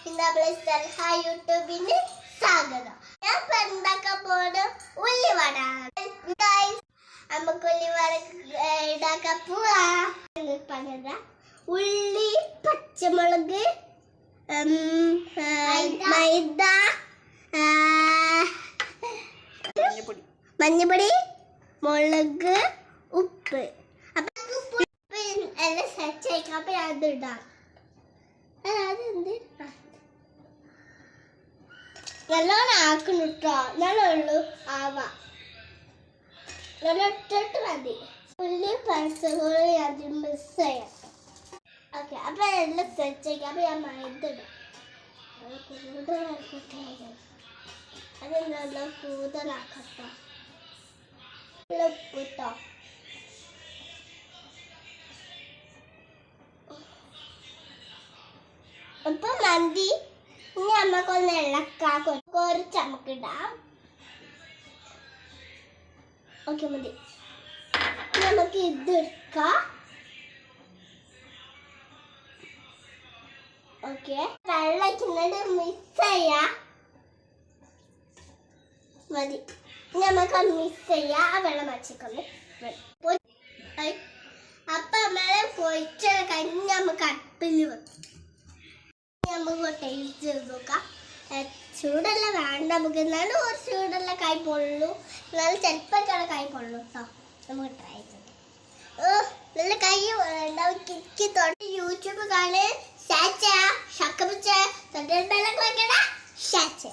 Zanha YouTube സ്വാഗതം. ഞാൻ ഉണ്ടാക്കാൻ പോകുന്ന ഉള്ളിവട. Guys, നമുക്ക് ഉള്ളിവട ഉണ്ടാക്കാൻ പോവാം. ഉള്ളി, പച്ചമുളക്, മൈദ, മഞ്ഞപ്പൊടി, മുളക്, ഉപ്പ്. അപ്പൊ എല്ലാം സെറ്റ് ആയിക്കാം. അപ്പൊ ഞാൻ അത് ഇടാം. നല്ലോണം ആക്കണം കേട്ടോ. നല്ലുള്ളൂ ആവാ നല്ലിട്ടിട്ട് മതി. ഉള്ളി പച്ചമുളക് അത് മിക്സ് ചെയ്യാം. ഓക്കെ, അപ്പൊ എല്ലാം സെറ്റ് ആക്കാം. അപ്പൊ ഞാൻ മൈദ ഇടാം. അത് നല്ല കൂടുതലാക്കട്ടോ. ഉപ്പിട്ടോ. അപ്പൊ മന്തി ഇനി നമുക്കൊന്ന് ഇളക്കാം. കുറച്ച് നമുക്ക് ഇടാം. ഓക്കെ, മതി. നമുക്ക് ഇത് എടുക്കാം. ഓക്കെ, വെള്ളം മിക്സ് ചെയ്യാം. മതി. നമുക്ക് മിക്സ് ചെയ്യാം. ആ വെള്ളം വച്ചിട്ടുണ്ട്. അപ്പൊ നമ്മളെ പൊരിച്ച കഴിഞ്ഞ് നമുക്ക് അടുപ്പിൽ വെക്കും. നമുക്ക് ടേസ്റ്റ് ചെയ്ത് നോക്കാം. ചൂടല്ല വേണ്ട നമുക്ക്. എന്നാലും ഒരു ചൂടല്ല കൈ പൊള്ളു. എന്നാലും ചിലപ്പോൾ കൈ പൊള്ളു കേട്ടോ. നമുക്ക് ട്രൈ ചെയ്യാം. നല്ല കൈ ഉണ്ടാവും. കിക്കി തൊട്ട് യൂട്യൂബ് കാണാൻ ഷെയർ ചെയ്യാം. ഷക്കപ്പിച്ച് തൊട്ട് ഷെയർ ചെയ്യാം.